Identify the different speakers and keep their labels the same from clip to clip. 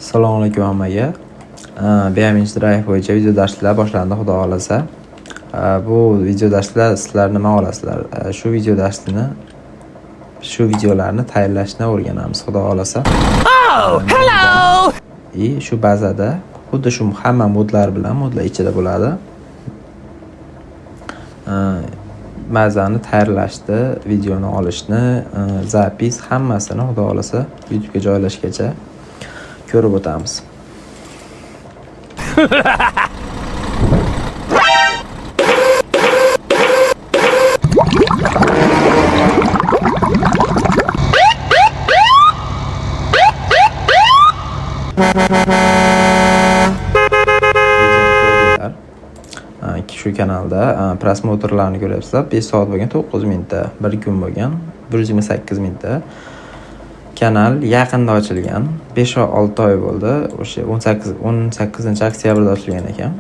Speaker 1: Assalomu alaykum hammaga. BMX Drive bo'yicha video darslar boshlandi, xudo xolasa. Bu video darslar sizlar nima olasizlar? Shu videolarni tayyorlashni o'rganamiz, xudo xolasa.
Speaker 2: Hello!
Speaker 1: Shu bazada xuddi shu hamma modlar ichida bo'ladi. Bazani tayyorlashni, videoni olishni, zapis hammasini xudo xolasa YouTube'ga joylashgacha ko'rib o'tamiz. Shu kanalda prosmotrlarni ko'ryapsizlar. 5 soat bo'lgan, 9 minutda, 1 kun bo'lgan, 128 minutda. Kanal yaqinda ochilgan, 5-6 oy bo'ldi. O'sha 18-oktyabrda ochilgan ekan.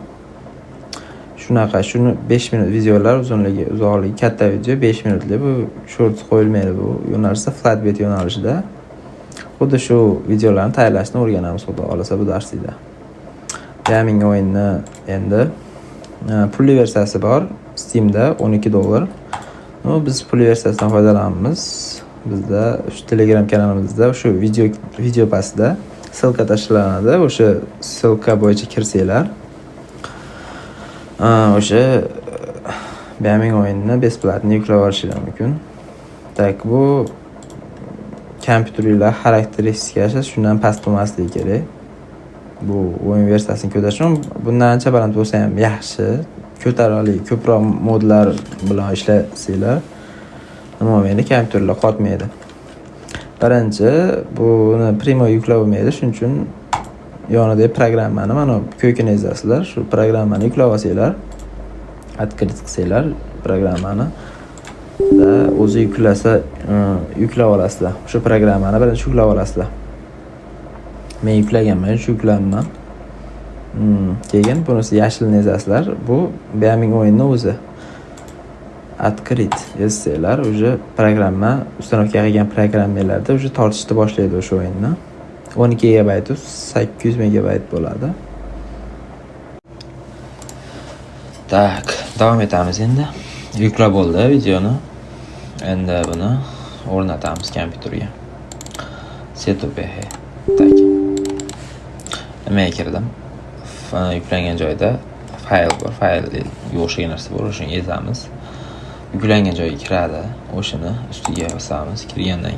Speaker 1: Shuni 5 minut videolar uzoqligi katta video 5 minutlik. Bu short qo'yilmaydi, bu yo'nalishda flatbed yo'nalishida. Xuddi shu videolarni tayyorlashni o'rganamiz, xudo xolasa bu darsda. Gaming o'yinni endi pulli versiyasi bor. Steam'da $12. Biz pulli versiyasidan foydalanamiz. Bizda shu Telegram kanalimizda shu video pastida silka tashlanadi. O'sha silka bo'yicha kirsanglar, o'sha gaming o'yinini besplatni yuklab olishingiz mumkin. Tak, bu kompyuterlar xarakteristikasi shundan past bo'lmasligi kerak. Bu o'yin versiyasini ko'tarish uchun bundan ancha baland bo'lsa ham yaxshi. Ko'tarali ko'proq modlar bilan ishlasanglar, nima bo'lmaydi, kompyuterlar qotmaydi. Birinchi, buni primo yuklab olmaydi, shuning uchun yonida programmani mana ko'kini ezasizlar. Shu programmani yuklab olsanglar, открыть qilsanglar programmani da o'zi yuklab olasizlar. Shu programmani birinchi yuklab olasizlar. Men yuklaganman, shu yuklanman. Keyin bunisi yashilni ezasizlar. Bu gaming o'yinning o'zi. Открыть etsanglar, уже programma установка qilgan programmalarda уже tortishni boshlaydi o'sha o'yinni. 12 GB 800 MB bo'ladi. Tak, davom etamiz endi. Yuklab bo'ldi videoni. Endi buni o'rnatamiz kompyuterga. Setup tak. Nimaga kirdim? Yuklangan joyda fayl bor. Fayl o'xshagan narsa bor, o'shani ezamiz. Yuklangan joyga kiradi. O'shani ustiga bosamiz. Kirgandan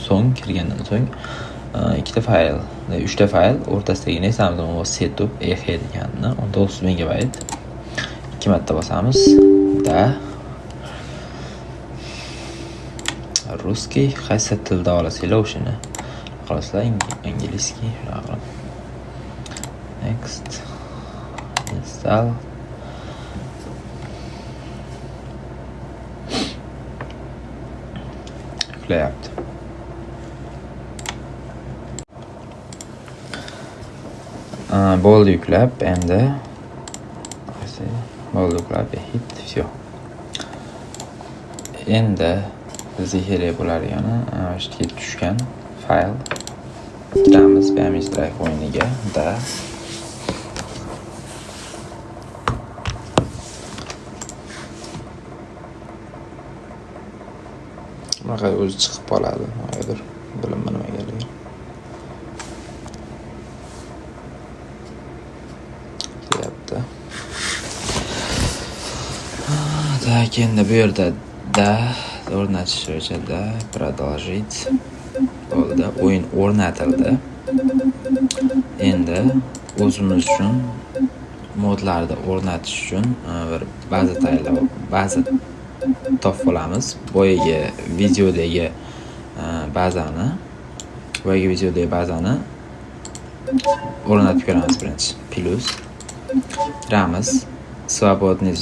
Speaker 1: so'ng ikkita fayl, 3 ta fayl o'rtasidagini ezamiz. U setup deganini 900 MB 2 marta bosamiz. Da Ruskiy qaysi tilda olasizlar o'shani. Qolasizlar inglizskiy. Next. Install. Yuklayapti. Bo'ldi yuklab, endi bo'ldi yuklab, hit, все. Endi bizga kerak bo'largani ishga tushgan fayl. Kiramiz BMX Drive o'yiniga da Mana o'zi chiqib qoladi. Nimadir bilinmaydi nimaga. Kelyapti. Tak, endi bu yerda o'rnatish joyida продолжить bo'ldi. O'yin o'rnatildi. Endi o'zimiz uchun modlarni o'rnatish uchun bir baza topib olamiz. Boyagi videodagi bazani o'rnatib ko'ramiz birinchi. Plus kiramiz. Свободный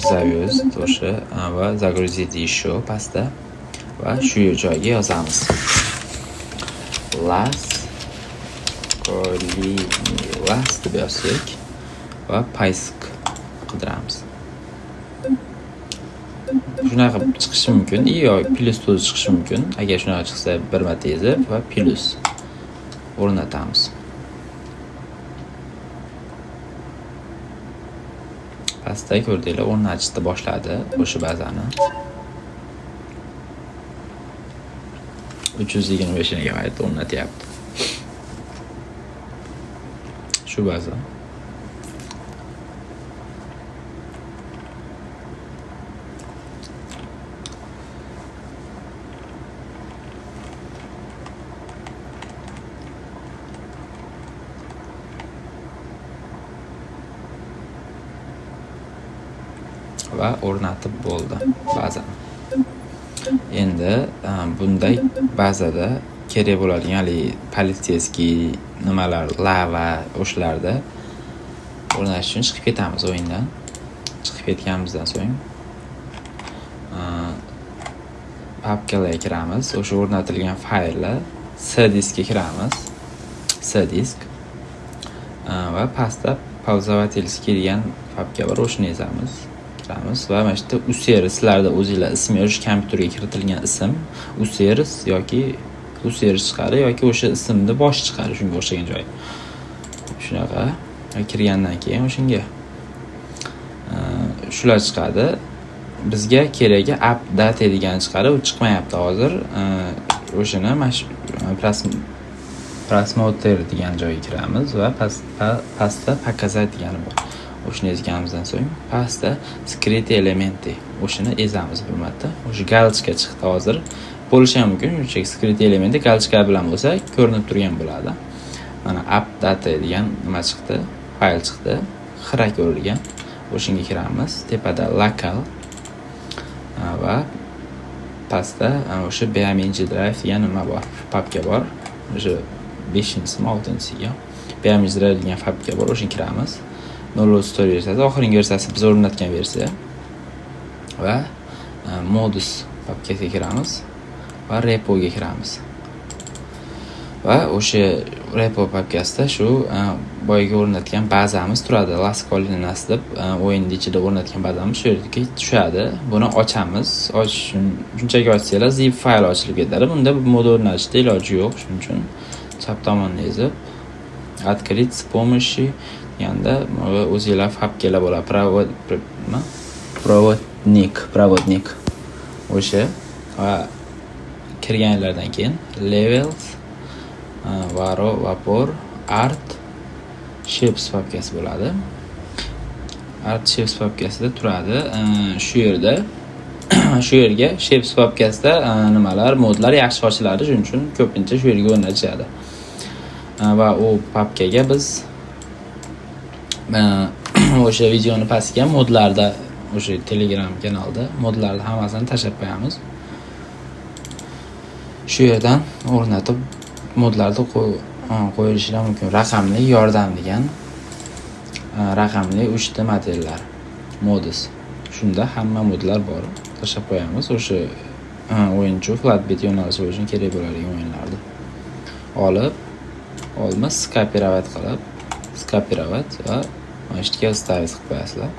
Speaker 1: zavyozd o'sha va загрузить еще pastda va shu joyga yozamiz. Las deb yozsak va paysk qidiramiz. Shunaqa chiqishi mumkin yoki plus to'zi chiqishi mumkin. Agar shunaqa chiqsa bir marta ezib va plus o'rnatamiz. pastda ko'rdinglar, o'rnatishni boshladi o'sha bazani. 325 megabayt o'rnatyapti. Shu baza. Va o'rnatib bo'ldi bazani. Endi bunday bazada kerak bo'ladigan politsiyskiy nimalar, lava o'shlarda o'rnatish uchun chiqib ketamiz o'yindan. Chiqib ketganimizdan so'ng papkalarga kiramiz. O'sha o'rnatilgan fayllar C diskga kiramiz. C disk. Va pastda pauzavatelskiy degan papka bor, o'shani yozamiz. Va mana shu useris sizlarda o'zingizlar ism yozish, kompyuterga kiritilgan ism useris yoki useris chiqadi yoki o'sha ismni bosh chiqadi, shunga o'xshagan joy. Shunaqa kirgandan keyin o'shanga shular chiqadi. Bizga keragi update degan chiqadi, u chiqmayapti hozir. O'shani prasмотр degan joyga kiramiz va pastda показать degani bor. O'shani ezganimizdan so'ng pastda skryte elementi o'shani ezamiz bir marta. O'sha galchka chiqdi hozir. Bo'lishi ham mumkin, chunki skryte elementi galchka bilan bo'lsa ko'rinib turgan bo'ladi. Mana update degan nima chiqdi, fayl chiqdi, xira ko'rilgan. O'shanga kiramiz. Tepada local va pastda o'sha BMG drive degan nima bor, papka bor. O'sha 5-simi 6-siga BMG drive degan papka bor, o'shanga kiramiz. Download story versiyasi, oxirgi versiyasi biz o'rnatgan versiya. Va modus papkasiga kiramiz va repoga kiramiz. Va o'sha repo papkasida shu boyga o'rnatgan bazamiz turadi. Laskollinas deb o'yinning ichida o'rnatgan bazamiz shu yerga tushadi. Buni ochamiz. Ochish uchun shunchaki ochsanglar zip fayl ochilib ketadi. Bunda bu mod o'rnatishda iloji yo'q. Shuning uchun chap tomonni ezib открыть с помощью yanda o'zingizlar papkalar bo'ladi. Provodnik o'sha va kirganlardan keyin levels varo vapor art shapes papkasi bo'ladi. Art shapes papkasida turadi. Shu yerda shu yerga shapes papkasida nimalar, modlar yaxshi ochiladi, shuning uchun ko'pincha shu yerga o'rnatishadi. Va u papkaga biz o'sha videoni pastga modlarda, o'sha Telegram kanalda modlarni hammasini tashlab qo'yamiz. Shu yerdan o'rnatib modlarni qo'yishlar mumkin. Raqamli yordam degan raqamli 3 ta materiallar modus. Shunda hamma modlar bor. Tashlab qo'yamiz. O'sha o'yinchi flatbed yo'nalishi uchun kerak bo'ladigan o'yinlarni olib skopirovat qilib va mana shu yerga stavить qilib qo'yasizlar.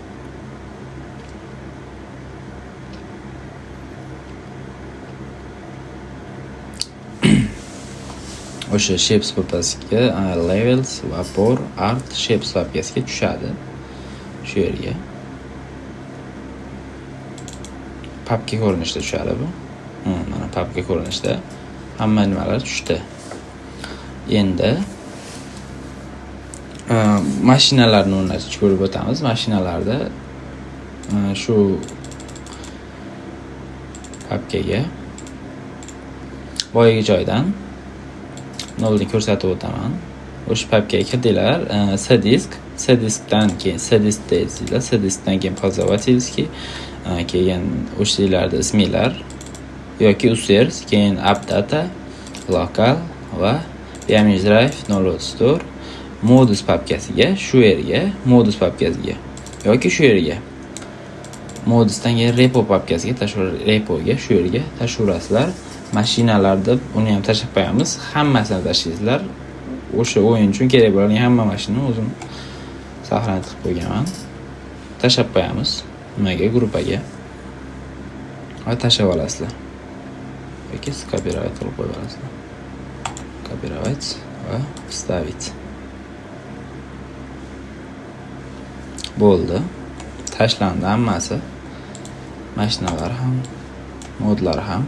Speaker 1: O'sha shapes papkasiga levels, vapor, art shapes papkasiga tushadi. Shu yerga papka ko'rinishda tushadi bu. Mana papka ko'rinishda hamma nimalar tushdi. Endi mashinalarni o'rnatishni ko'rib o'tamiz. Mashinalarda shu papkaga boyagi joydan nolni ko'rsatib o'taman. O'sha papkaga kirdinglar, C-diskdan keyin C-diskdan keyin pauzavatelskiy, keyin o'shalarda ismlar yoki users, keyin update, local va BMG drive, download store, modus papkasiga, shu yerga, modus papkasiga yoki shu yerga. Modusdan keyin repo papkasiga, repoga, shu yerga tashlaysizlar. Mashinalarda uni ham tashlab qo'yamiz. Hammasini tashlaysizlar. O'sha o'yin uchun kerak bo'lgan hamma mashinani o'zim saqlanib qo'yganman. Tashlab qo'yamiz. Nimaga? Gruppaga. Va tashlab olasizlar. yoki copyright qilib qo'yib olasizlar. Copyright va вставить. Bo'ldi. tashlandi hammasi. Mashinalar ham, modlar ham.